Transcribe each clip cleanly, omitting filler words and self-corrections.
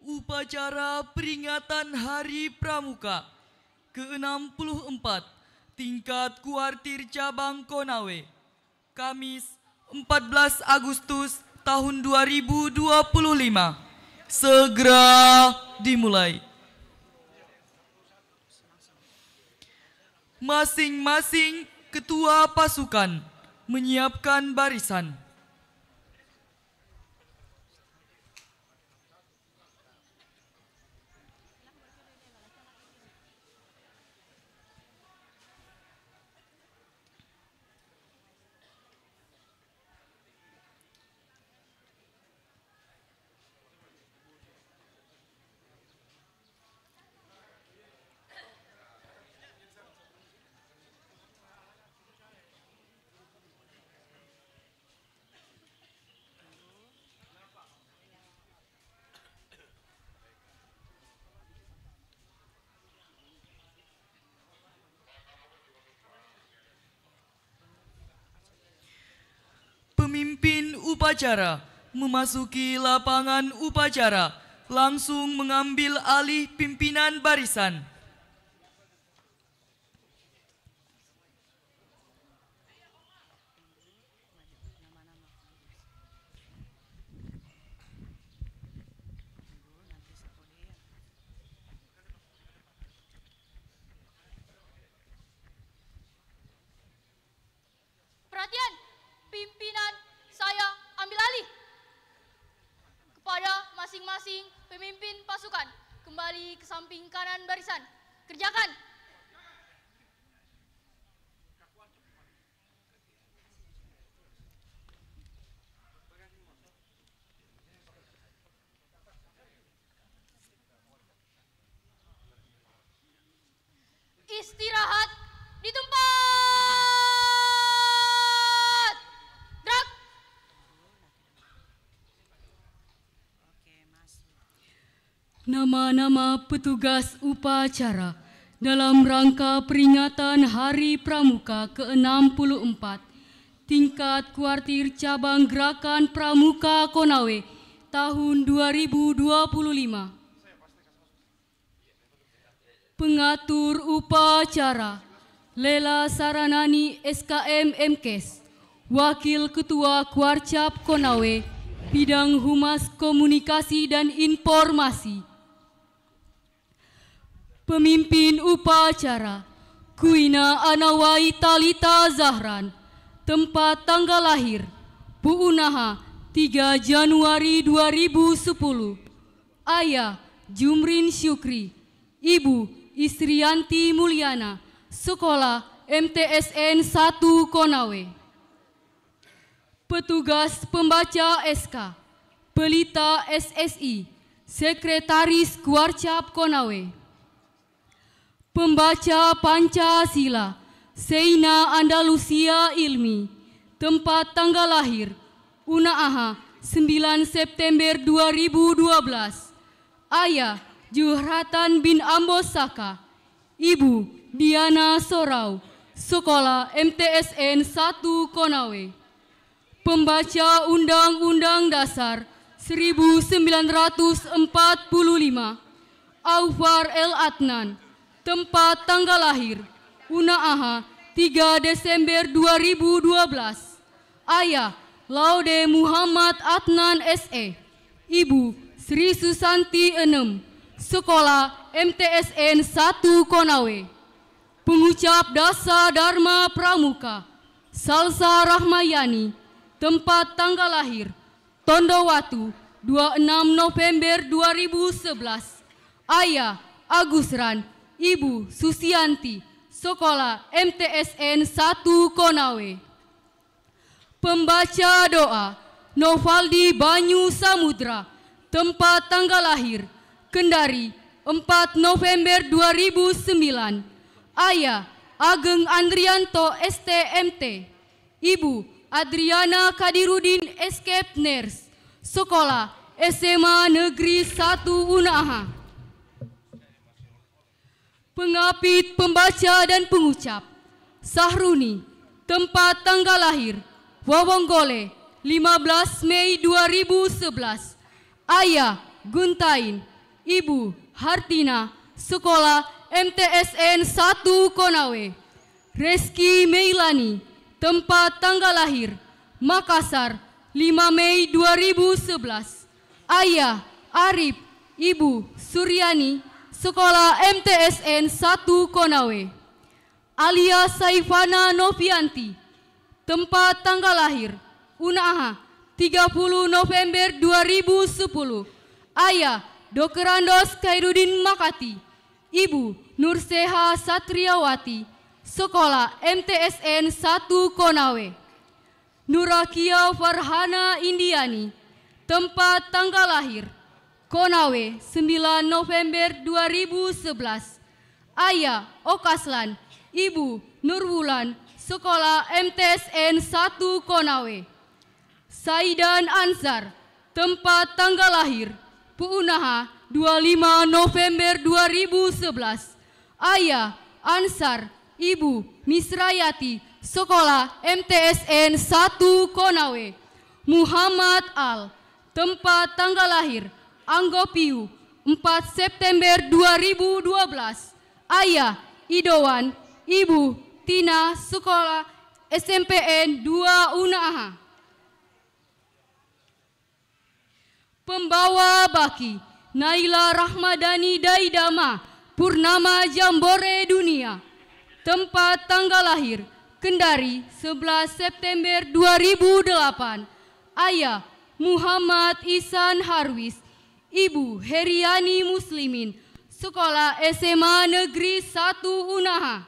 Upacara peringatan Hari Pramuka ke-64 tingkat kuartir cabang Konawe, Kamis 14 Agustus tahun 2025. Segera dimulai. Masing-masing ketua pasukan menyiapkan barisan. Pemimpin upacara memasuki lapangan upacara, langsung mengambil alih pimpinan barisan. Perhatian, pimpinan saya ambil alih. Kepada masing-masing pemimpin pasukan, kembali ke samping kanan barisan. Kerjakan. Istirahat di tempat. Gerak. Nama-nama petugas upacara dalam rangka peringatan Hari Pramuka ke-64 tingkat kuartir cabang Gerakan Pramuka Konawe tahun 2025. Pengatur upacara Lela Saranani SKM MKes, Wakil Ketua Kuarcap Konawe, Bidang Humas Komunikasi dan Informasi. Pemimpin upacara Kuina Anawai Talita Zahran, tempat tanggal lahir Bu Unaha 3 Januari 2010, Ayah Jumrin Syukri, Ibu Istrianti Mulyana, Sekolah MTSN 1 Konawe. Petugas pembaca SK, Pelita SSI, Sekretaris Kuarcap Konawe. Pembaca Pancasila, Seina Andalusia Ilmi, tempat tanggal lahir Unaaha 9 September 2012, Ayah Juhratan bin Ambosaka, Ibu Diana Sorau, Sekolah MTSN 1 Konawe. Pembaca Undang-Undang Dasar 1945, Aufar El Adnan, tempat tanggal lahir Unaaha 3 Desember 2012, Ayah Laude Muhammad Adnan SE, Ibu Sri Susanti Enem, Sekolah MTSN 1 Konawe. Pengucap Dasa Dharma Pramuka Salsa Rahmayani, tempat tanggal lahir Tondowatu 26 November 2011, Ayah Agus Ran, Ibu Susianti, Sekolah MTSN 1 Konawe. Pembaca doa Novaldi Banyu Samudra, tempat tanggal lahir Kendari 4 November 2009, Ayah Ageng Andrianto STMT, Ibu Adriana Kadirudin Escape Nurse, Sekolah SMA Negeri 1 Unaha. Pengapit pembaca dan pengucap Sahruni, tempat tanggal lahir Wawonggole 15 Mei 2011, Ayah Guntain, Ibu Hartina, Sekolah MTSN 1 Konawe. Reski Meilani, tempat tanggal lahir Makassar 5 Mei 2011. Ayah Arif, Ibu Suryani, Sekolah MTSN 1 Konawe. Alia Saifana Novianti, tempat tanggal lahir Unaha 30 November 2010. Ayah Dr. Andos Khairuddin Makati, Ibu Nurseha Satriawati, Sekolah MTSN 1 Konawe. Nurakia Farhana Indiani, tempat tanggal lahir Konawe 9 November 2011. Ayah Okaslan, Ibu Nurwulan, Sekolah MTSN 1 Konawe. Saidan Ansar, tempat tanggal lahir Puunaha 25 November 2011. Ayah Ansar, Ibu Misrayati, Sekolah MTSN 1 Konawe. Muhammad Al, tempat tanggal lahir Anggopiu 4 September 2012. Ayah Idowan, Ibu Tina, Sekolah SMPN 2 Unaha. Pembawa baki Naila Rahmadani Daidama, Purnama Jambore Dunia. Tempat tanggal lahir Kendari 11 September 2008. Ayah Muhammad Ihsan Harwis, Ibu Heriani Muslimin, Sekolah SMA Negeri 1 Unaha.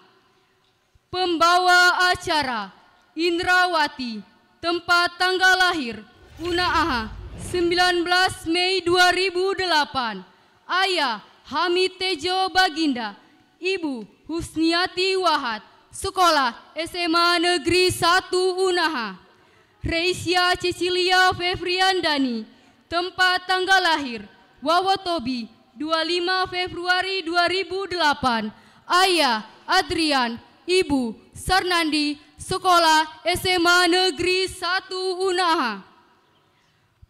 Pembawa acara Indrawati, tempat tanggal lahir Unaha 19 Mei 2008. Ayah Hamid Tejo Baginda, Ibu Husniati Wahad, Sekolah SMA Negeri 1 Unaha. Reisya Cecilia Fevriandani, tempat tanggal lahir Wawotobi 25 Februari 2008. Ayah Adrian, Ibu Sarnandi, Sekolah SMA Negeri 1 Unaha.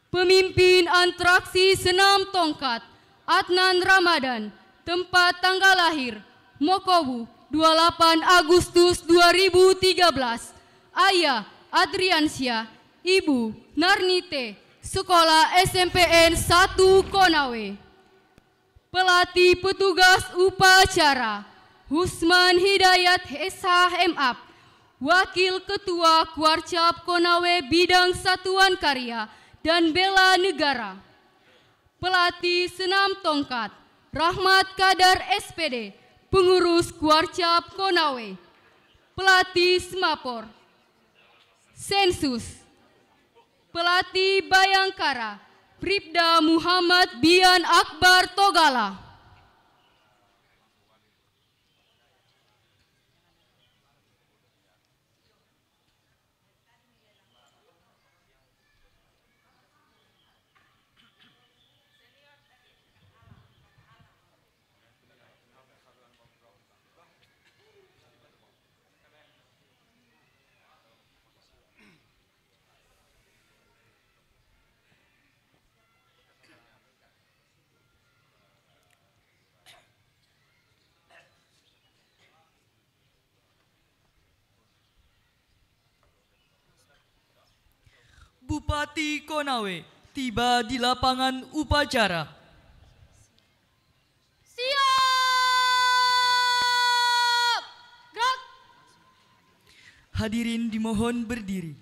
Pemimpin atraksi senam tongkat Adnan Ramadan, tempat tanggal lahir Mokobu 28 Agustus 2013. Ayah Adriansyah, Ibu Narnite, Sekolah SMPN 1 Konawe. Pelatih petugas upacara Husman Hidayat SHMAP, Wakil Ketua Kuarcap Konawe Bidang Satuan Karya dan Bela Negara. Pelatih senam tongkat Rahmat Kadar SPD, Pengurus Kuarcap Konawe. Pelatih Semapor Sensus. Pelatih Bayangkara Bribda Muhammad Bian Akbar Togala. Bupati Konawe tiba di lapangan upacara. Siap! Gerak! Hadirin dimohon berdiri.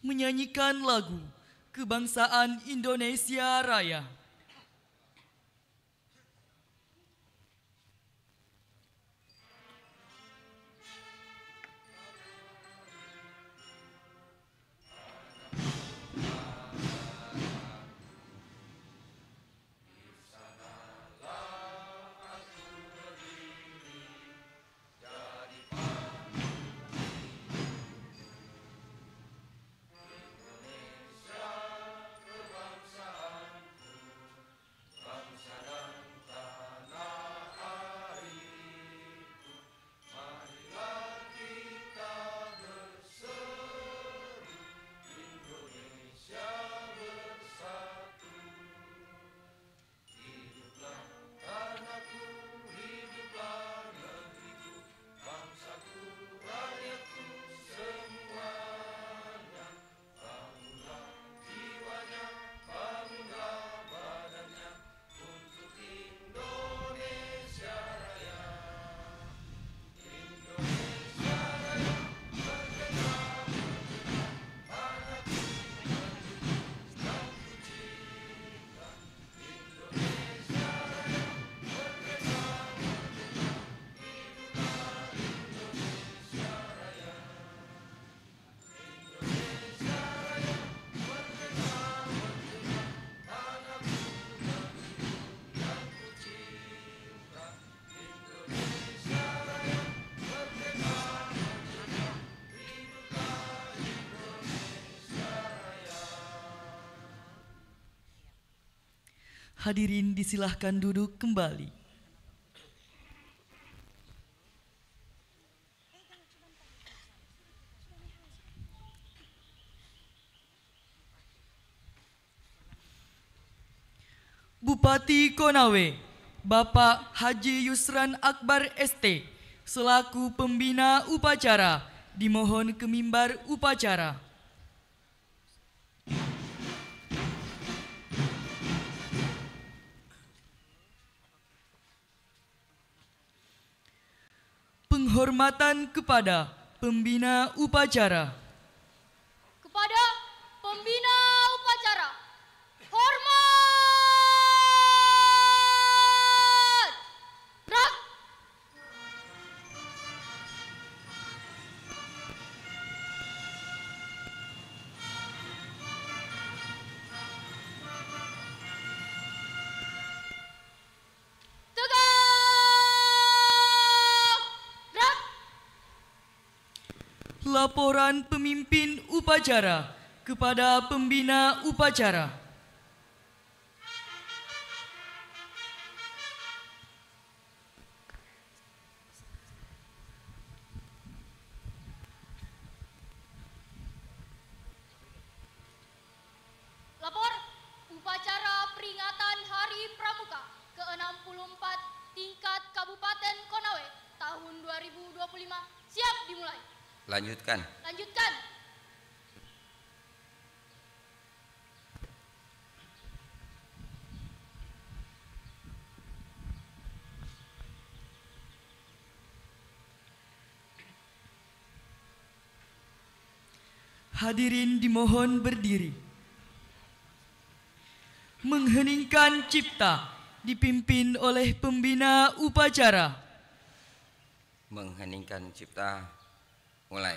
Menyanyikan lagu Kebangsaan Indonesia Raya. Hadirin disilahkan duduk kembali. Bupati Konawe, Bapak Haji Yusran Akbar ST, selaku pembina upacara, dimohon ke mimbar upacara. Penghormatan kepada pembina upacara. Kepada pembina upacara, hormat! Gerak! Tegak! Gerak! Laporan pemimpin upacara kepada pembina upacara. Lapor upacara peringatan Hari Pramuka ke-64 tingkat Kabupaten Konawe tahun 2025 siap dimulai. Lanjutkan. Lanjutkan. Hadirin dimohon berdiri. Mengheningkan cipta dipimpin oleh pembina upacara. Mengheningkan cipta. Mulai.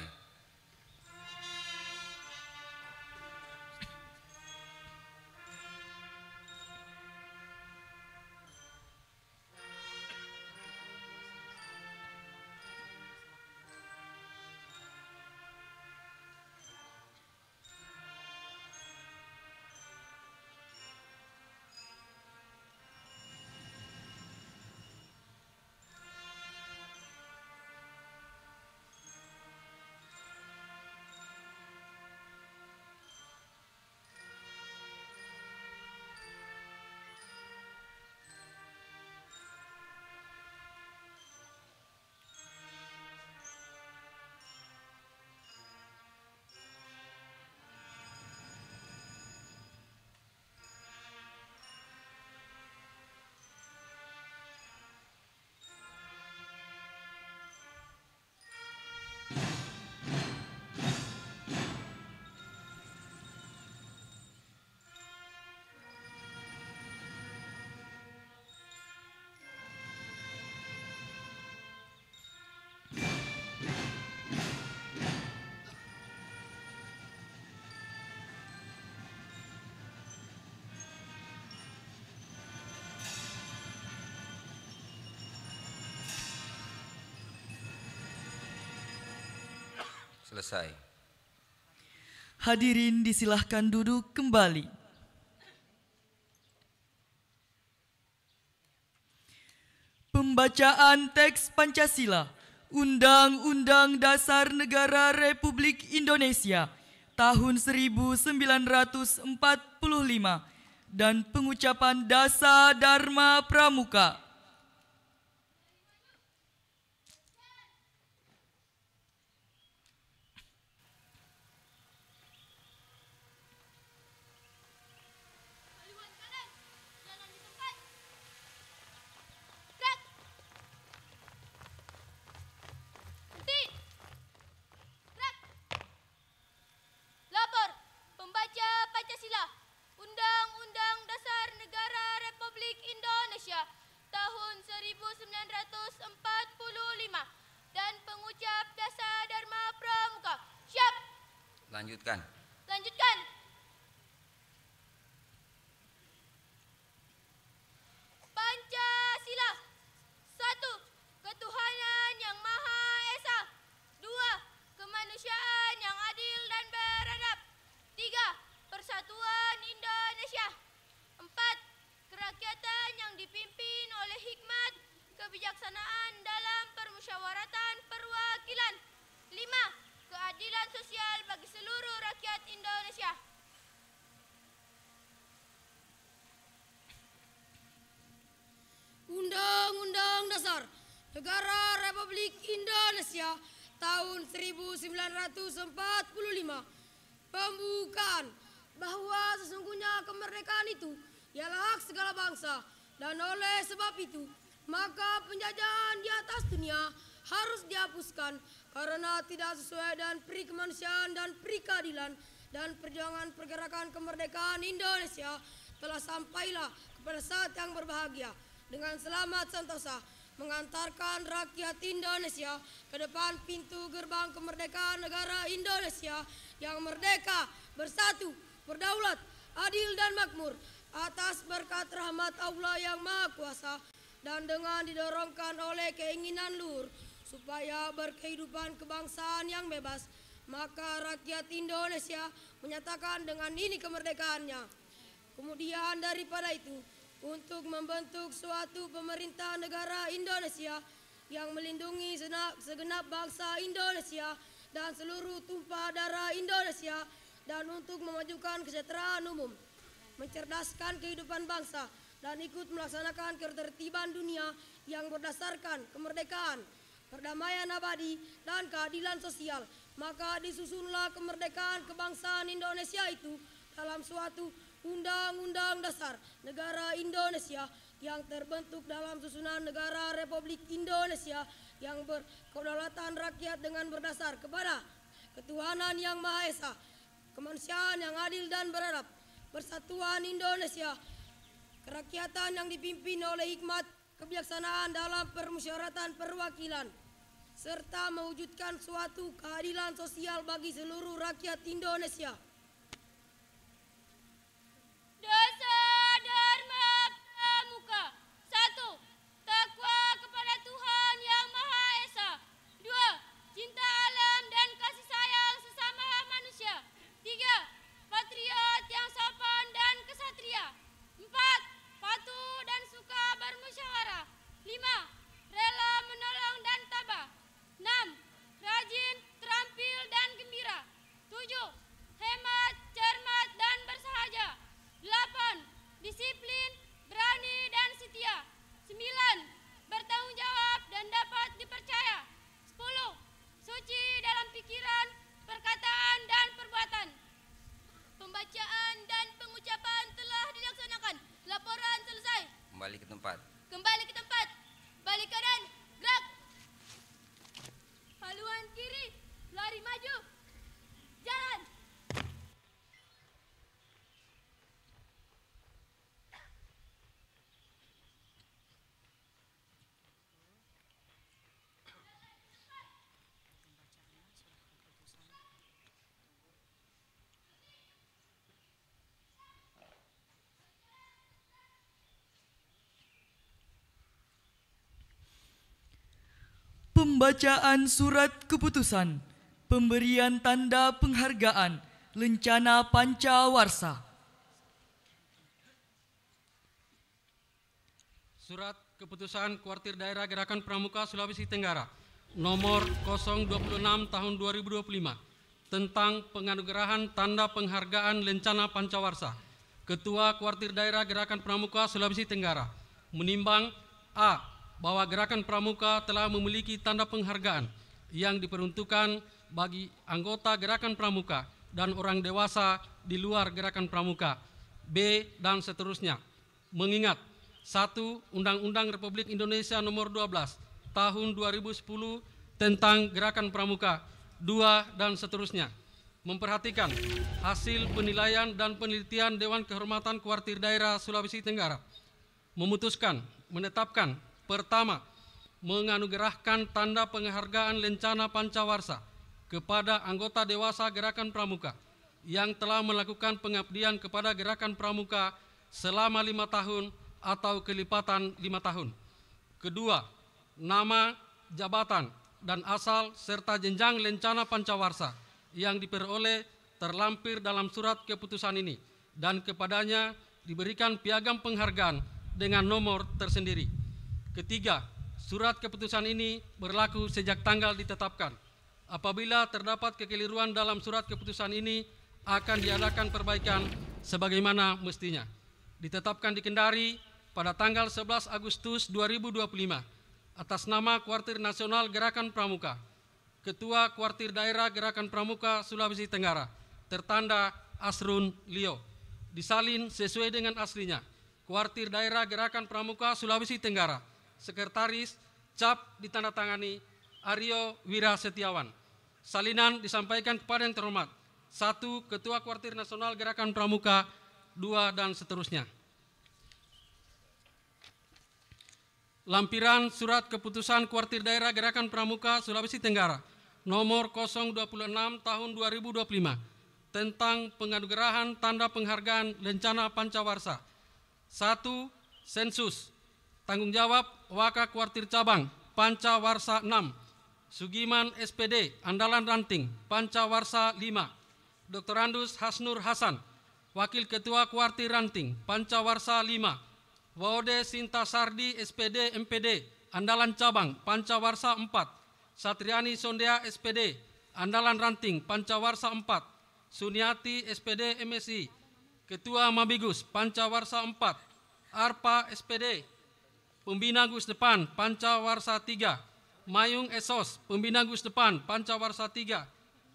Selesai. Hadirin disilahkan duduk kembali. Pembacaan teks Pancasila, Undang-Undang Dasar Negara Republik Indonesia tahun 1945 dan pengucapan Dasa Dharma Pramuka. Haluan kanan, jalan di tempat. Gerak. Berhenti. Gerak. Lapor pembaca Pancasila, Undang-Undang Dasar Negara Republik Indonesia tahun 1945 dan pengucap Dasa Dharma Pramuka. Siap. Lanjutkan. Lanjutkan. Pancasila. 1. Ketuhanan yang Maha Esa. 2. Kemanusiaan yang adil dan beradab. 3. Persatuan Indonesia. 4. Kerakyatan Negara Republik Indonesia tahun 1945. Pembukaan bahwa sesungguhnya kemerdekaan itu ialah hak segala bangsa, dan oleh sebab itu maka penjajahan di atas dunia harus dihapuskan karena tidak sesuai dengan peri kemanusiaan dan peri keadilan, dan perjuangan pergerakan kemerdekaan Indonesia telah sampailah kepada saat yang berbahagia dengan selamat sentosa mengantarkan rakyat Indonesia ke depan pintu gerbang kemerdekaan negara Indonesia yang merdeka, bersatu, berdaulat, adil dan makmur atas berkat rahmat Allah yang Maha Kuasa, dan dengan didorongkan oleh keinginan luhur supaya berkehidupan kebangsaan yang bebas, maka rakyat Indonesia menyatakan dengan ini kemerdekaannya. Kemudian daripada itu, untuk membentuk suatu pemerintah negara Indonesia yang melindungi segenap bangsa Indonesia dan seluruh tumpah darah Indonesia, dan untuk memajukan kesejahteraan umum, mencerdaskan kehidupan bangsa, dan ikut melaksanakan ketertiban dunia yang berdasarkan kemerdekaan, perdamaian abadi, dan keadilan sosial, maka disusunlah kemerdekaan kebangsaan Indonesia itu dalam suatu Undang-Undang Dasar Negara Indonesia yang terbentuk dalam susunan Negara Republik Indonesia yang berkedaulatan rakyat dengan berdasar kepada ketuhanan yang Maha Esa, kemanusiaan yang adil dan beradab, persatuan Indonesia, kerakyatan yang dipimpin oleh hikmat kebijaksanaan dalam permusyawaratan perwakilan, serta mewujudkan suatu keadilan sosial bagi seluruh rakyat Indonesia. Dasar Dharma Pramuka. 1. Takwa kepada Tuhan Yang Maha Esa. 2. Cinta alam dan kasih sayang sesama manusia. 3. Patriot yang sopan dan kesatria. 4. Patuh dan suka bermusyawarah. 5. Rela menolong dan tabah. 6. Rajin, terampil dan gembira. 7. Hemat, cermat dan bersahaja. 8. Disiplin, berani dan setia. 9. Bertanggung jawab dan dapat dipercaya. 10. Suci dalam pikiran, perkataan dan perbuatan. Pembacaan dan pengucapan telah dilaksanakan. Laporan selesai. Kembali ke tempat. Kembali ke tempat. Balik kanan, gerak. Haluan kiri, lari maju. Jalan. Pembacaan surat keputusan pemberian tanda penghargaan Lencana Pancawarsa. Surat keputusan Kuartir Daerah Gerakan Pramuka Sulawesi Tenggara nomor 026 tahun 2025 tentang penganugerahan tanda penghargaan Lencana Pancawarsa. Ketua Kuartir Daerah Gerakan Pramuka Sulawesi Tenggara menimbang A. Bahwa Gerakan Pramuka telah memiliki tanda penghargaan yang diperuntukkan bagi anggota Gerakan Pramuka dan orang dewasa di luar Gerakan Pramuka. B. Dan seterusnya. Mengingat 1. Undang-Undang Republik Indonesia nomor 12 tahun 2010 tentang Gerakan Pramuka. 2. Dan seterusnya. Memperhatikan hasil penilaian dan penelitian Dewan Kehormatan Kuartir Daerah Sulawesi Tenggara. Memutuskan, menetapkan pertama, menganugerahkan tanda penghargaan Lencana Pancawarsa kepada anggota dewasa Gerakan Pramuka yang telah melakukan pengabdian kepada Gerakan Pramuka selama 5 tahun atau kelipatan 5 tahun. Kedua, nama, jabatan, dan asal serta jenjang Lencana Pancawarsa yang diperoleh terlampir dalam surat keputusan ini, dan kepadanya diberikan piagam penghargaan dengan nomor tersendiri. Ketiga, surat keputusan ini berlaku sejak tanggal ditetapkan. Apabila terdapat kekeliruan dalam surat keputusan ini, akan diadakan perbaikan sebagaimana mestinya. Ditetapkan di Kendari pada tanggal 11 Agustus 2025 Atas nama Kuartir Nasional Gerakan Pramuka, Ketua Kuartir Daerah Gerakan Pramuka Sulawesi Tenggara, tertanda Asrun Lio. Disalin sesuai dengan aslinya. Kuartir Daerah Gerakan Pramuka Sulawesi Tenggara, Sekretaris cap ditandatangani Aryo Wira Setiawan. Salinan disampaikan kepada yang terhormat. 1. Ketua Kuartir Nasional Gerakan Pramuka, 2 dan seterusnya. Lampiran Surat Keputusan Kuartir Daerah Gerakan Pramuka Sulawesi Tenggara nomor 026 tahun 2025 tentang penganugerahan tanda penghargaan Lencana Pancawarsa. 1. Sensus. Tanggung jawab Waka Kuartir Cabang Pancawarsa 6, Sugiman SPD Andalan Ranting Pancawarsa 5, Dr. Andus Hasnur Hasan Wakil Ketua Kuartir Ranting Pancawarsa 5, Wode Sinta Sardi SPD MPD Andalan Cabang Pancawarsa 4, Satriani Sondea SPD Andalan Ranting Pancawarsa 4, Suniati SPD MSI Ketua Mabigus Pancawarsa 4, Arpa SPD Pembina Gus Depan Pancawarsa 3, Mayung Esos Pembina Gus Depan Pancawarsa 3,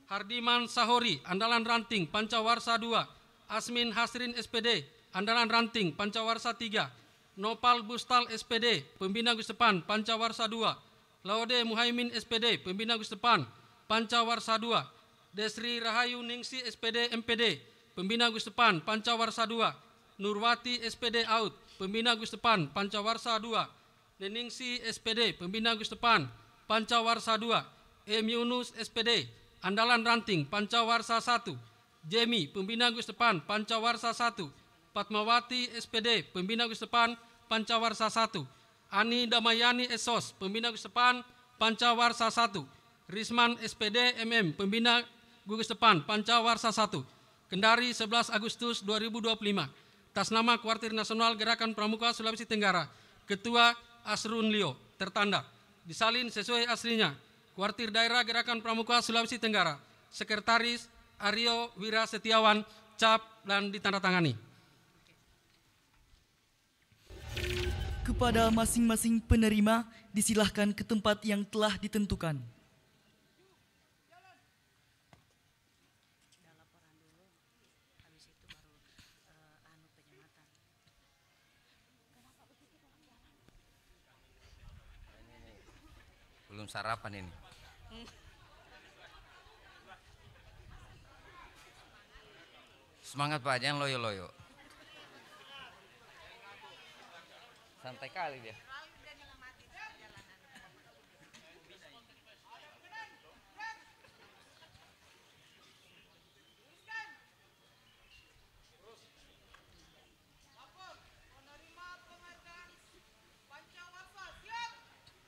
Hardiman Sahori Andalan Ranting Pancawarsa 2, Asmin Hasrin SPD Andalan Ranting Pancawarsa 3, Nopal Bustal SPD Pembina Gus Depan Pancawarsa 2, Laude Muhaimin SPD Pembina Gus Depan Pancawarsa 2, Desri Rahayu Ningsi SPD MPD Pembina Gus Depan Pancawarsa 2, Nurwati SPD Out Pembina Gus Depan Pancawarsa 2, Neningsi SPD Pembina Gus Depan Pancawarsa 2, M. Yunus SPD Andalan Ranting Pancawarsa 1, Jemi Pembina Gus Depan Pancawarsa 1, Fatmawati SPD Pembina Gus Depan Pancawarsa 1, Ani Damayani Esos Pembina Gus Depan Pancawarsa 1, Risman SPD MM Pembina Gugus Depan Pancawarsa 1. Kendari 11 Agustus 2025. Atas nama Kuartir Nasional Gerakan Pramuka Sulawesi Tenggara, Ketua Asrun Lio, tertanda. Disalin sesuai aslinya. Kuartir Daerah Gerakan Pramuka Sulawesi Tenggara, Sekretaris Aryo Wira Setiawan, cap dan ditandatangani. Kepada masing-masing penerima disilahkan ke tempat yang telah ditentukan. Belum sarapan ini. Semangat Pak, jangan loyo-loyo. Santai kali dia.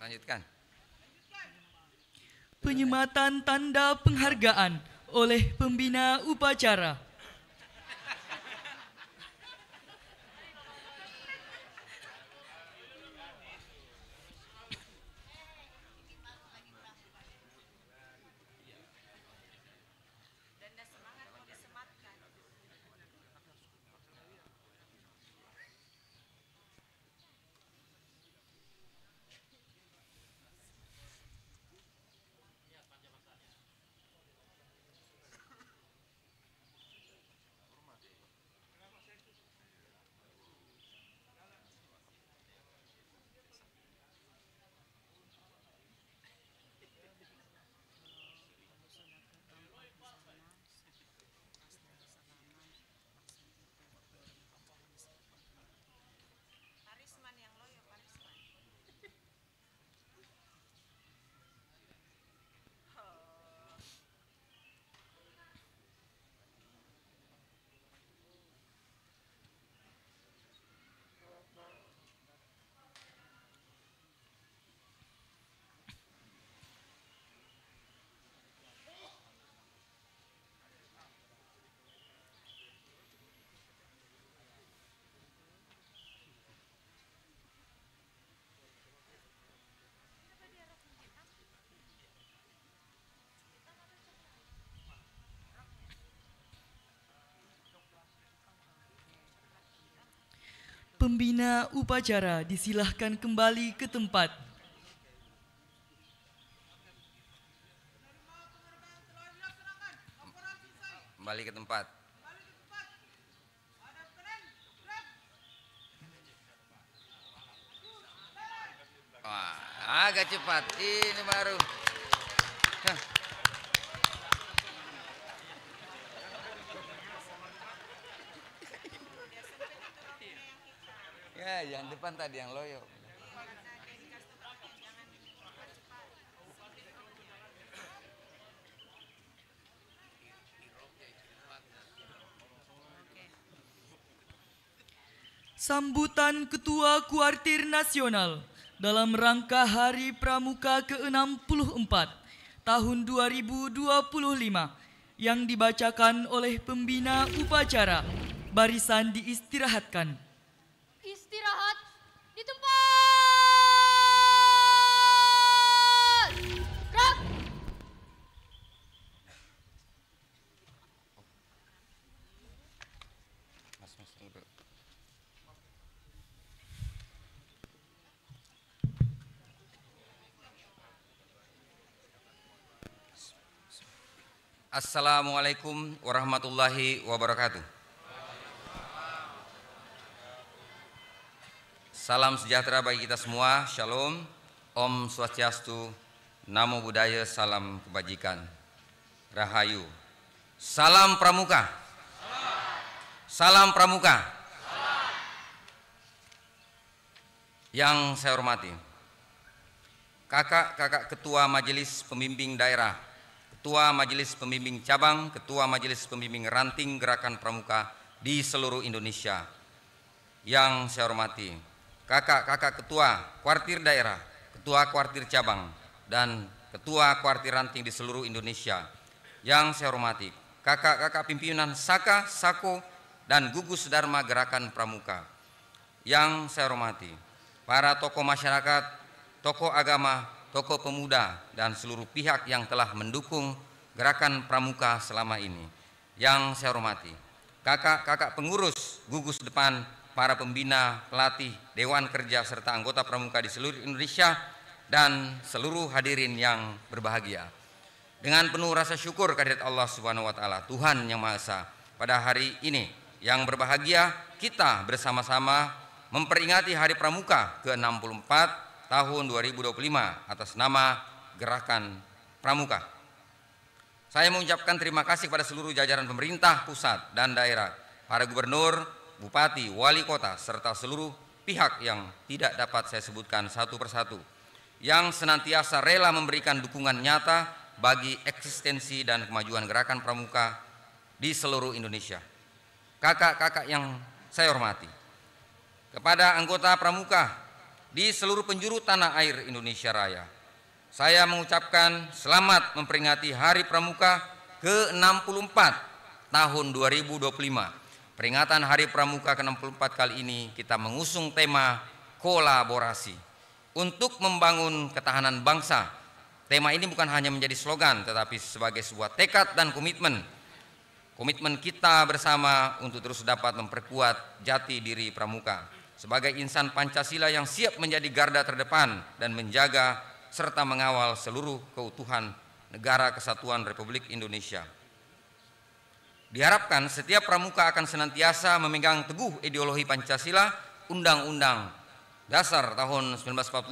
Lanjutkan. Penyematan tanda penghargaan oleh pembina upacara. Pembina upacara disilahkan kembali ke tempat. Kembali ke tempat. Wah, agak cepat. Ini baru. Hah. Ya, yang depan tadi yang loyo. Sambutan Ketua Kuartir Nasional dalam rangka Hari Pramuka ke-64 tahun 2025 yang dibacakan oleh pembina upacara. Barisan diistirahatkan. Istirahat di tempat. Gerak. Mas, tunggu. Assalamualaikum warahmatullahi wabarakatuh. Salam sejahtera bagi kita semua. Shalom, Om Swastiastu, Namo Buddhaya, salam kebajikan. Rahayu. Salam Pramuka. Salam Pramuka. Yang saya hormati, kakak-kakak Ketua Majelis Pembimbing Daerah, Ketua Majelis Pembimbing Cabang, Ketua Majelis Pembimbing Ranting Gerakan Pramuka di seluruh Indonesia. Yang saya hormati, kakak-kakak Ketua Kuartir Daerah, Ketua Kuartir Cabang, dan Ketua Kuartir Ranting di seluruh Indonesia. Yang saya hormati, kakak-kakak pimpinan Saka, Sako, dan Gugus Dharma Gerakan Pramuka. Yang saya hormati, para tokoh masyarakat, tokoh agama, tokoh pemuda, dan seluruh pihak yang telah mendukung Gerakan Pramuka selama ini. Yang saya hormati, kakak-kakak pengurus, gugus depan, para pembina, pelatih, dewan kerja, serta anggota pramuka di seluruh Indonesia, dan seluruh hadirin yang berbahagia. Dengan penuh rasa syukur kehadirat Allah Subhanahu wa Ta'ala, Tuhan Yang Maha Esa, pada hari ini yang berbahagia, kita bersama-sama memperingati Hari Pramuka ke-64 tahun 2025 atas nama Gerakan Pramuka. Saya mengucapkan terima kasih kepada seluruh jajaran pemerintah pusat dan daerah, para gubernur, bupati, wali kota, serta seluruh pihak yang tidak dapat saya sebutkan satu persatu, yang senantiasa rela memberikan dukungan nyata bagi eksistensi dan kemajuan Gerakan Pramuka di seluruh Indonesia. Kakak-kakak yang saya hormati, kepada anggota pramuka di seluruh penjuru tanah air Indonesia Raya, saya mengucapkan selamat memperingati Hari Pramuka ke-64 tahun 2025. Peringatan Hari Pramuka ke-64 kali ini kita mengusung tema kolaborasi untuk membangun ketahanan bangsa. Tema ini bukan hanya menjadi slogan, tetapi sebagai sebuah tekad dan komitmen. Komitmen kita bersama untuk terus dapat memperkuat jati diri pramuka sebagai insan Pancasila yang siap menjadi garda terdepan dan menjaga serta mengawal seluruh keutuhan Negara Kesatuan Republik Indonesia. Diharapkan setiap pramuka akan senantiasa memegang teguh ideologi Pancasila, Undang-Undang Dasar tahun 1945,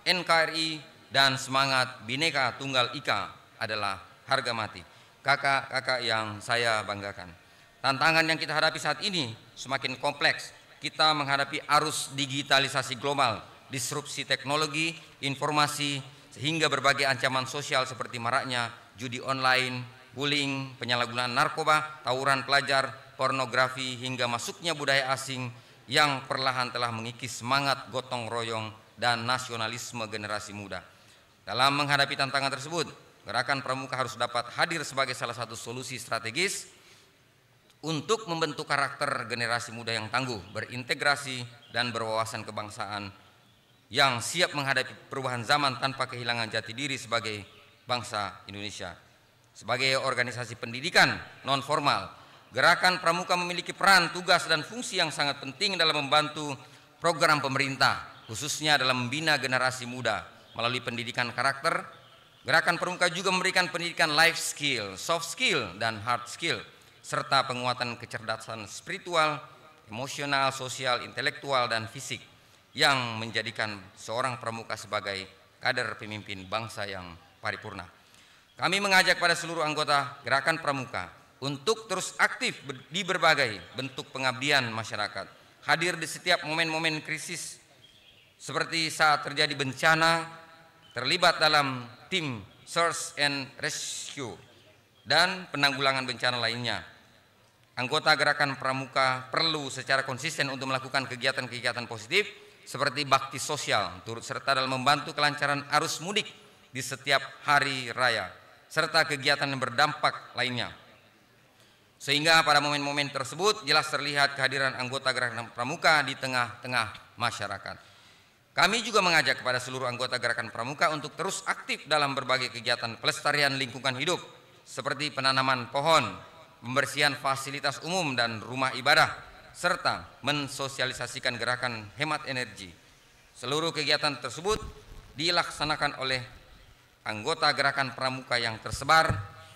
NKRI, dan semangat Bhinneka Tunggal Ika adalah harga mati. Kakak-kakak yang saya banggakan, tantangan yang kita hadapi saat ini semakin kompleks. Kita menghadapi arus digitalisasi global, disrupsi teknologi, informasi, sehingga berbagai ancaman sosial seperti maraknya judi online, bullying, penyalahgunaan narkoba, tawuran pelajar, pornografi, hingga masuknya budaya asing yang perlahan telah mengikis semangat gotong royong dan nasionalisme generasi muda. Dalam menghadapi tantangan tersebut, Gerakan Pramuka harus dapat hadir sebagai salah satu solusi strategis untuk membentuk karakter generasi muda yang tangguh, berintegrasi, dan berwawasan kebangsaan, yang siap menghadapi perubahan zaman tanpa kehilangan jati diri sebagai bangsa Indonesia. Sebagai organisasi pendidikan non-formal, Gerakan Pramuka memiliki peran, tugas, dan fungsi yang sangat penting dalam membantu program pemerintah, khususnya dalam membina generasi muda melalui pendidikan karakter. Gerakan Pramuka juga memberikan pendidikan life skill, soft skill, dan hard skill serta penguatan kecerdasan spiritual, emosional, sosial, intelektual, dan fisik yang menjadikan seorang pramuka sebagai kader pemimpin bangsa yang paripurna. Kami mengajak pada seluruh anggota Gerakan Pramuka untuk terus aktif di berbagai bentuk pengabdian masyarakat, hadir di setiap momen-momen krisis seperti saat terjadi bencana, terlibat dalam tim search and rescue dan penanggulangan bencana lainnya. Anggota Gerakan Pramuka perlu secara konsisten untuk melakukan kegiatan-kegiatan positif seperti bakti sosial, turut serta dalam membantu kelancaran arus mudik di setiap hari raya, serta kegiatan yang berdampak lainnya. Sehingga pada momen-momen tersebut jelas terlihat kehadiran anggota Gerakan Pramuka di tengah-tengah masyarakat. Kami juga mengajak kepada seluruh anggota Gerakan Pramuka untuk terus aktif dalam berbagai kegiatan pelestarian lingkungan hidup seperti penanaman pohon, pembersihan fasilitas umum dan rumah ibadah, serta mensosialisasikan gerakan hemat energi. Seluruh kegiatan tersebut dilaksanakan oleh anggota Gerakan Pramuka yang tersebar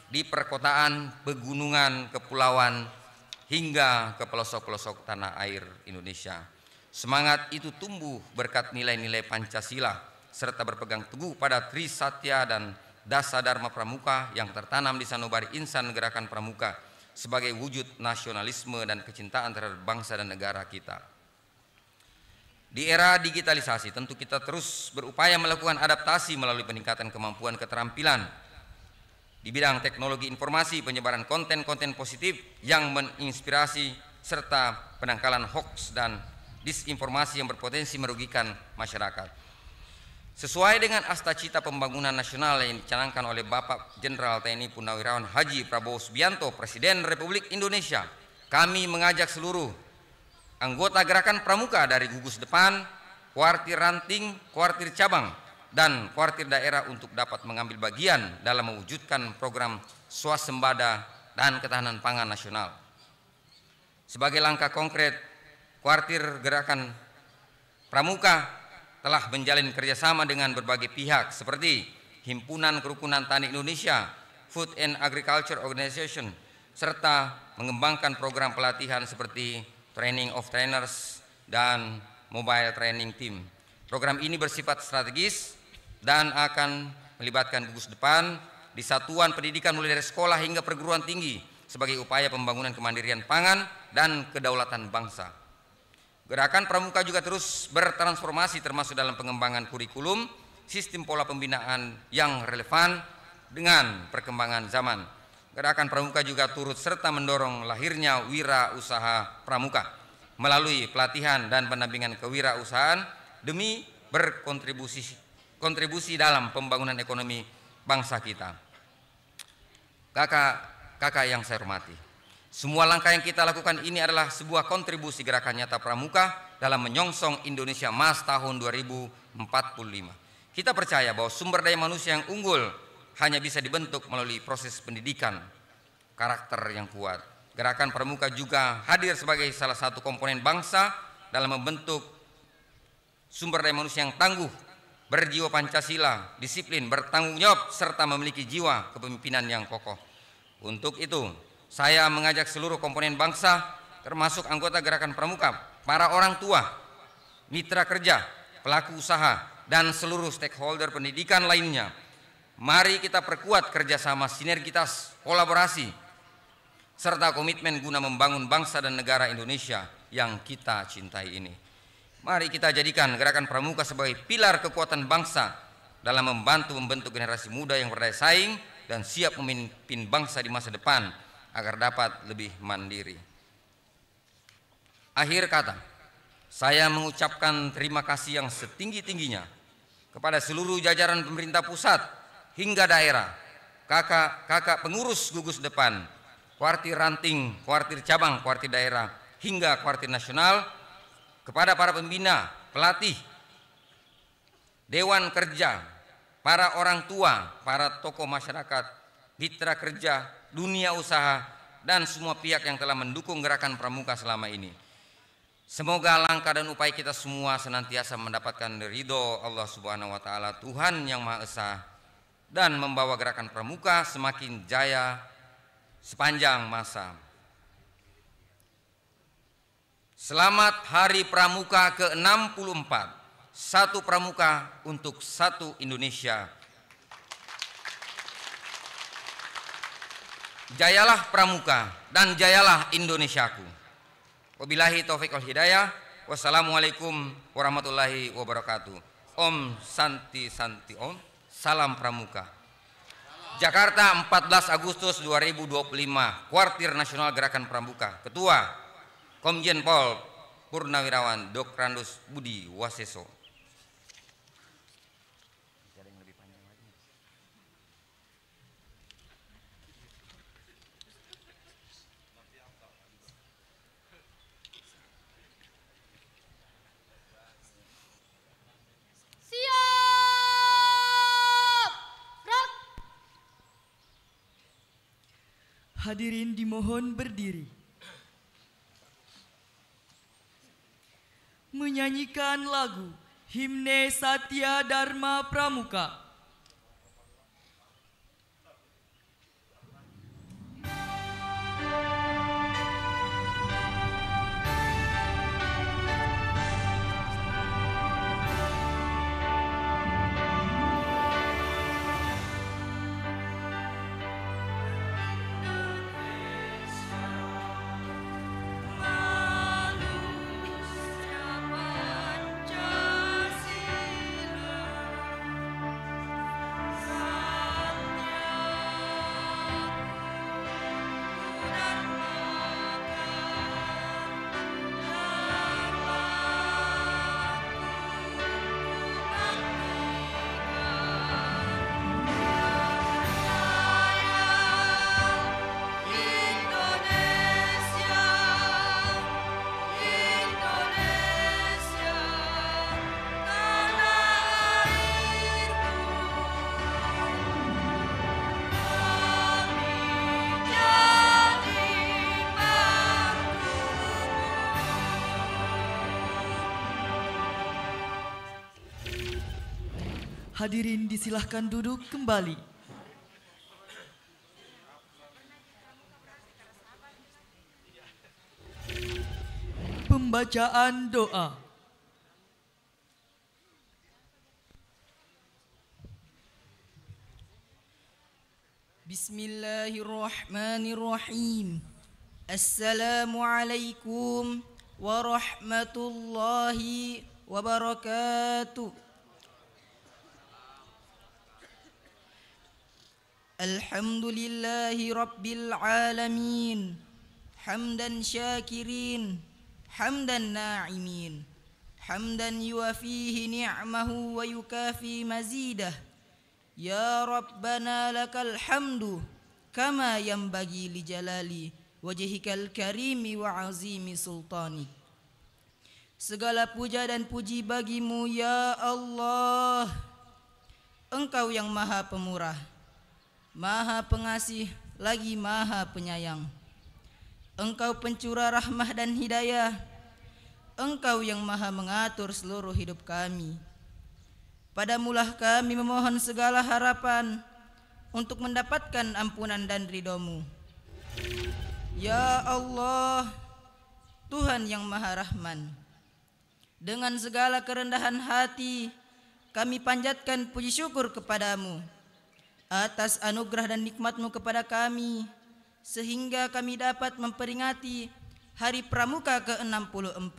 di perkotaan, pegunungan, kepulauan, hingga ke pelosok-pelosok tanah air Indonesia. Semangat itu tumbuh berkat nilai-nilai Pancasila serta berpegang teguh pada Trisatya dan Dasa Dharma Pramuka yang tertanam di sanubari insan Gerakan Pramuka sebagai wujud nasionalisme dan kecintaan terhadap bangsa dan negara kita. Di era digitalisasi tentu kita terus berupaya melakukan adaptasi melalui peningkatan kemampuan keterampilan di bidang teknologi informasi, penyebaran konten-konten positif yang menginspirasi serta penangkalan hoaks dan disinformasi yang berpotensi merugikan masyarakat. Sesuai dengan Astacita Pembangunan Nasional yang dicanangkan oleh Bapak Jenderal TNI Purnawirawan Haji Prabowo Subianto, Presiden Republik Indonesia, kami mengajak seluruh anggota Gerakan Pramuka dari gugus depan, kuartir ranting, kuartir cabang, dan kuartir daerah untuk dapat mengambil bagian dalam mewujudkan program swasembada dan ketahanan pangan nasional. Sebagai langkah konkret, kuartir Gerakan Pramuka telah menjalin kerjasama dengan berbagai pihak seperti Himpunan Kerukunan Tani Indonesia, Food and Agriculture Organization, serta mengembangkan program pelatihan seperti Training of Trainers dan Mobile Training Team. Program ini bersifat strategis dan akan melibatkan gugus depan di satuan pendidikan mulai dari sekolah hingga perguruan tinggi sebagai upaya pembangunan kemandirian pangan dan kedaulatan bangsa. Gerakan Pramuka juga terus bertransformasi termasuk dalam pengembangan kurikulum, sistem pola pembinaan yang relevan dengan perkembangan zaman. Gerakan Pramuka juga turut serta mendorong lahirnya wirausaha pramuka melalui pelatihan dan pendampingan kewirausahaan demi berkontribusi dalam pembangunan ekonomi bangsa kita. Kakak yang saya hormati, semua langkah yang kita lakukan ini adalah sebuah kontribusi Gerakan Nyata Pramuka dalam menyongsong Indonesia Emas tahun 2045. Kita percaya bahwa sumber daya manusia yang unggul hanya bisa dibentuk melalui proses pendidikan karakter yang kuat. Gerakan Pramuka juga hadir sebagai salah satu komponen bangsa dalam membentuk sumber daya manusia yang tangguh, berjiwa Pancasila, disiplin, bertanggung jawab, serta memiliki jiwa kepemimpinan yang kokoh. Untuk itu, saya mengajak seluruh komponen bangsa, termasuk anggota Gerakan Pramuka, para orang tua, mitra kerja, pelaku usaha, dan seluruh stakeholder pendidikan lainnya. Mari kita perkuat kerjasama, sinergitas, kolaborasi, serta komitmen guna membangun bangsa dan negara Indonesia yang kita cintai ini. Mari kita jadikan Gerakan Pramuka sebagai pilar kekuatan bangsa dalam membantu membentuk generasi muda yang berdaya saing dan siap memimpin bangsa di masa depan agar dapat lebih mandiri. Akhir kata, saya mengucapkan terima kasih yang setinggi-tingginya kepada seluruh jajaran pemerintah pusat hingga daerah, kakak pengurus gugus depan, kuartir ranting, kuartir cabang, kuartir daerah, hingga kuartir nasional, kepada para pembina, pelatih, dewan kerja, para orang tua, para tokoh masyarakat, mitra kerja, dunia usaha, dan semua pihak yang telah mendukung Gerakan Pramuka selama ini. Semoga langkah dan upaya kita semua senantiasa mendapatkan ridho Allah Subhanahu wa Ta'ala, Tuhan yang Maha Esa, dan membawa Gerakan Pramuka semakin jaya sepanjang masa. Selamat Hari Pramuka ke-64. Satu Pramuka untuk satu Indonesia. Jayalah Pramuka dan jayalah Indonesiaku. Wabillahi taufiq wal hidayah. Wassalamualaikum warahmatullahi wabarakatuh. Om Santi Santi Om. Salam Pramuka. Jakarta 14 Agustus 2025. Kuartir Nasional Gerakan Pramuka. Ketua Komjen Pol Purnawirawan Dokrandus Budi Waseso. Siap! Gerak! Hadirin dimohon berdiri. Menyanyikan lagu Himne Satya Dharma Pramuka. Hadirin disilahkan duduk kembali. Pembacaan doa. Bismillahirrahmanirrahim. Assalamualaikum warahmatullahi wabarakatuh. Alhamdulillahi rabbil alamin. Hamdan syakirin, hamdan na'imin, hamdan yuafihi ni'mahu wa yukafi mazidah. Ya Rabbana lakal hamdu kama yanbaghi li jalali wajhikal karimi wa azimi sultani. Segala puja dan puji bagimu ya Allah. Engkau yang maha pemurah, maha pengasih, lagi maha penyayang. Engkau pencurah rahmah dan hidayah. Engkau yang maha mengatur seluruh hidup kami. Padamulah kami memohon segala harapan untuk mendapatkan ampunan dan ridho-Mu. Ya Allah, Tuhan yang maha rahman, dengan segala kerendahan hati kami panjatkan puji syukur kepadamu atas anugerah dan nikmat-Mu kepada kami, sehingga kami dapat memperingati Hari Pramuka ke-64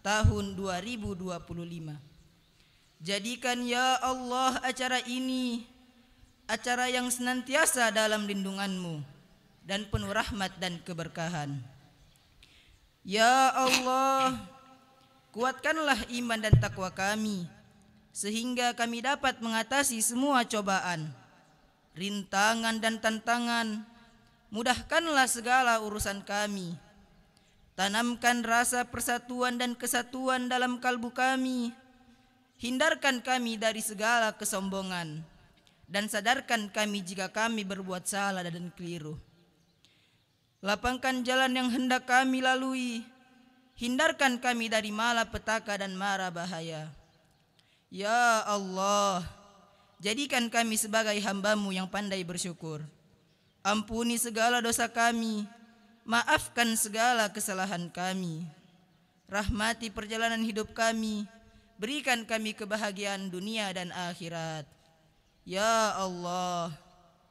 tahun 2025. Jadikan ya Allah acara ini acara yang senantiasa dalam lindungan-Mu dan penuh rahmat dan keberkahan. Ya Allah, kuatkanlah iman dan takwa kami, sehingga kami dapat mengatasi semua cobaan, rintangan dan tantangan. Mudahkanlah segala urusan kami. Tanamkan rasa persatuan dan kesatuan dalam kalbu kami. Hindarkan kami dari segala kesombongan, dan sadarkan kami jika kami berbuat salah dan keliru. Lapangkan jalan yang hendak kami lalui. Hindarkan kami dari malapetaka dan mara bahaya. Ya Allah, jadikan kami sebagai hamba-Mu yang pandai bersyukur. Ampuni segala dosa kami, maafkan segala kesalahan kami. rahmati perjalanan hidup kami, berikan kami kebahagiaan dunia dan akhirat. Ya Allah,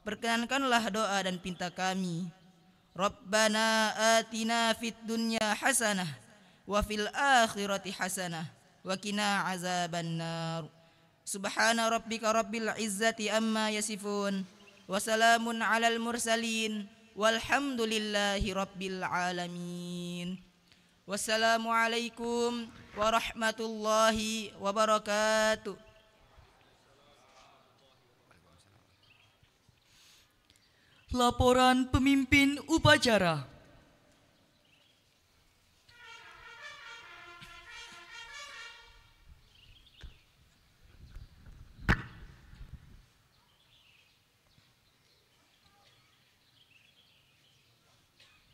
perkenankanlah doa dan pinta kami. Rabbana atina fid dunya hasanah wa fil akhirati hasanah wa qina azabannar. Subhana rabbika rabbil izzati amma yasifun wa salamun alal mursalin walhamdulillahi rabbil alamin. Wassalamualaikum warahmatullahi wabarakatuh. Laporan pemimpin upacara.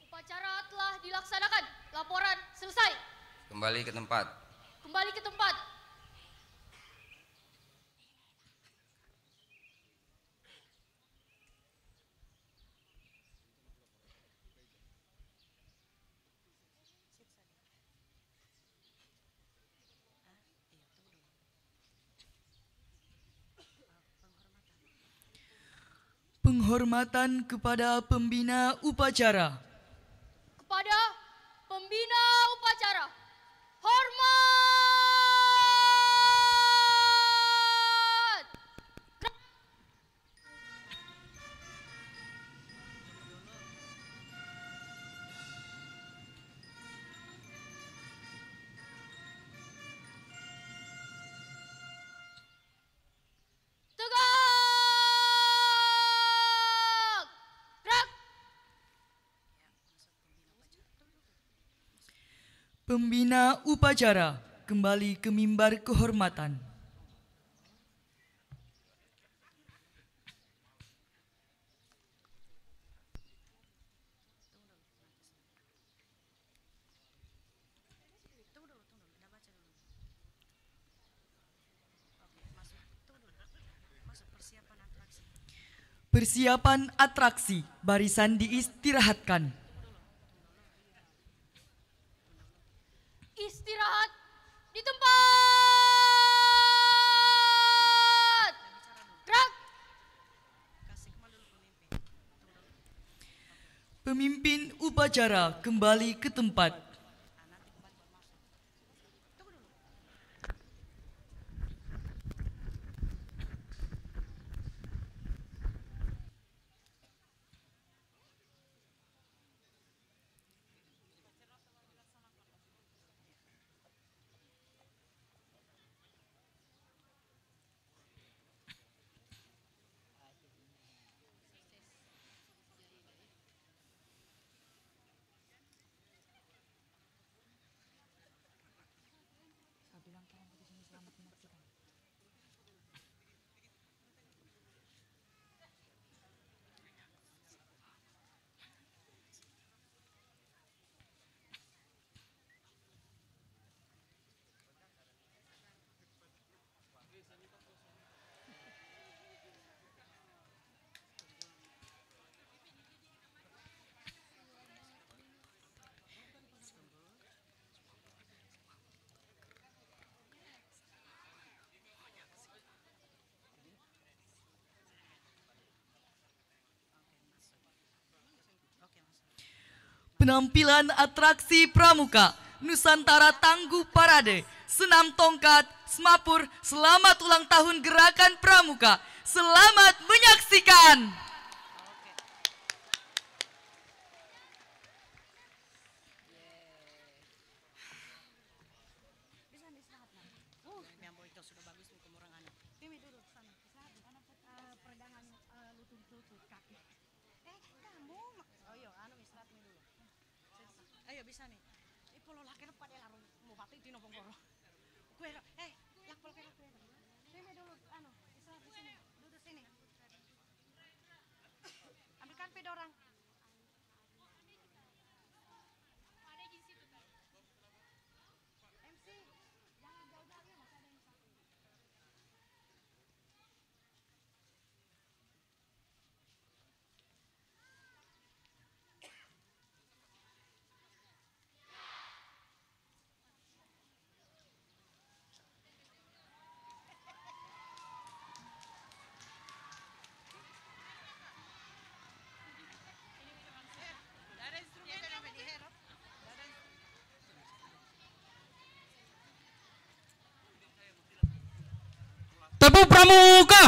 Upacara telah dilaksanakan. Laporan selesai. Kembali ke tempat. Kembali ke tempat. Penghormatan kepada pembina upacara. Kepada pembina upacara. Hormat! Tegak! Gerak! Pembina upacara kembali ke mimbar kehormatan. Persiapan atraksi, barisan diistirahatkan. Istirahat di tempat. Gerak! Pemimpin upacara kembali ke tempat. Penampilan atraksi pramuka, Nusantara Tangguh Parade, senam tongkat, semapur, selamat ulang tahun Gerakan Pramuka. Selamat menyaksikan. Ayo bisa nih. Ipolo laki pada larung mau pati di nopong koro. Kue yak pol kero kue. Sini dulu istirahat di sini. Duduk sini. Ambilkan peda orang. MC, jangan jauh-jauh ya, masih ada yang satu. Satu Pramuka.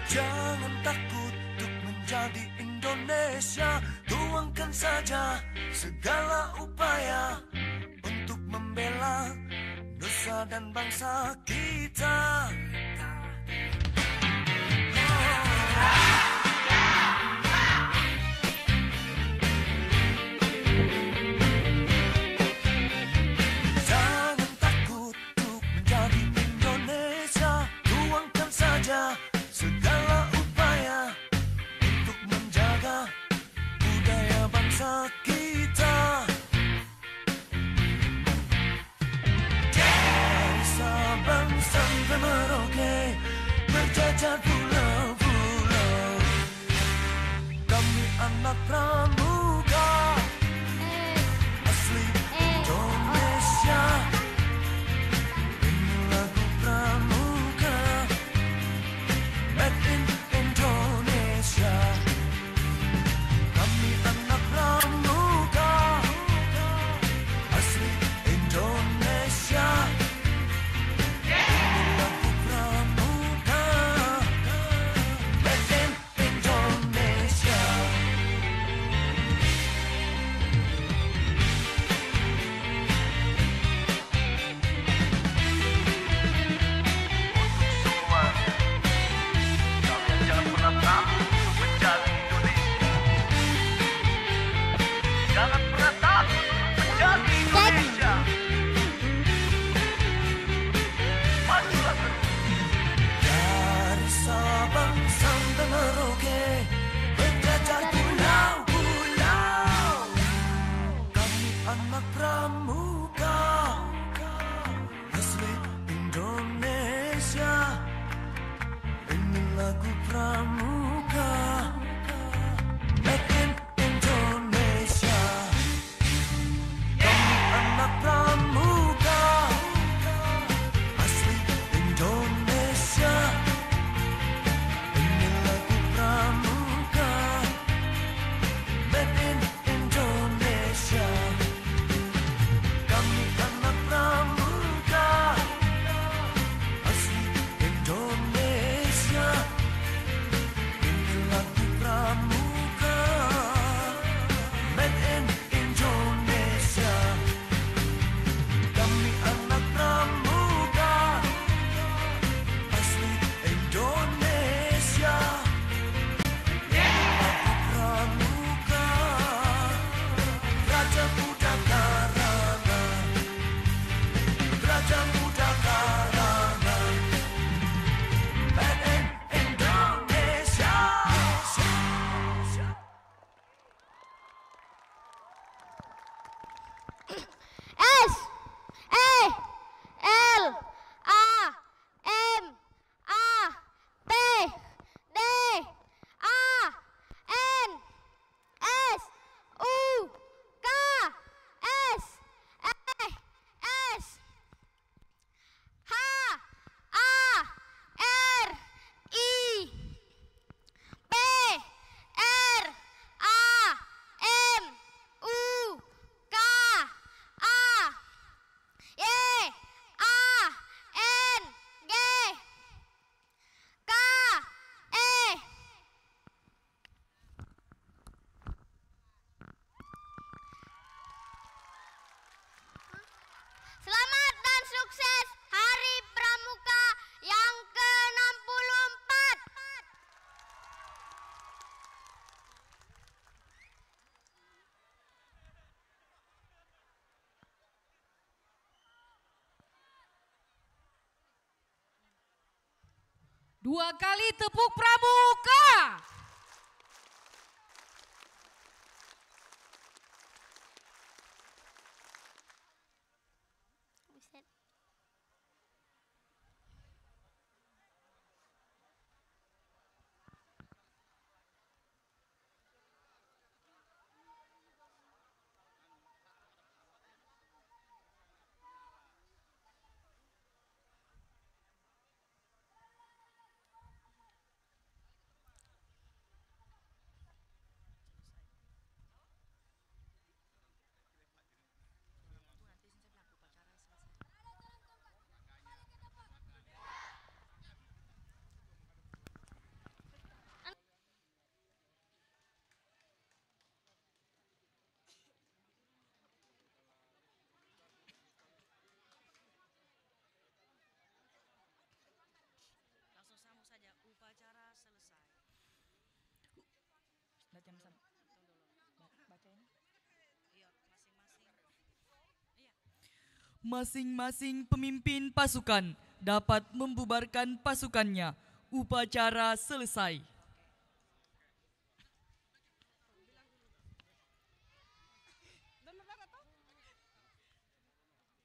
Jangan takut untuk menjadi Indonesia. Tuangkan saja segala upaya untuk membela nusa dan bangsa kita. Jangan takut untuk menjadi Indonesia. Tuangkan saja segala upaya untuk menjaga budaya bangsa kita. Dari Sabang sampai Merauke, berjajar pulau-pulau, kami anak pramuka asli Indonesia. Ini lagu pramuka made in Indonesia. Kami anak pramuka asli Indonesia. Ini lagu pramuka made in Indonesia. lagu pramuka, made in Indonesia. Kami anak pramuka, asli Indonesia. Ini lagu pramuka, made in Indonesia. Kami anak pramuka, asli Indonesia. Ini lagu pramuka, made in Indonesia. Kami anak pramuka, asli Indonesia. Lagu pramuka, Raja Muda Karana, Raja Muda Karana, made in Indonesia. S E L A M A T D A N S U K S E S H A R I P R A M U K A Y A N G K E. Selamat dan sukses Hari Pramuka yang ke-64. Dua kali tepuk pramuka. Langsung sambung saja, upacara selesai. Bacain. Iya, masing-masing. Iya. Masing-masing pemimpin pasukan dapat membubarkan pasukannya. Upacara selesai.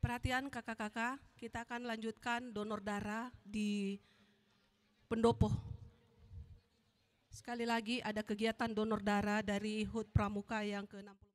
Perhatian kakak-kakak, kita akan lanjutkan donor darah di pendopo. Sekali lagi ada kegiatan donor darah dari HUT Pramuka yang ke-60.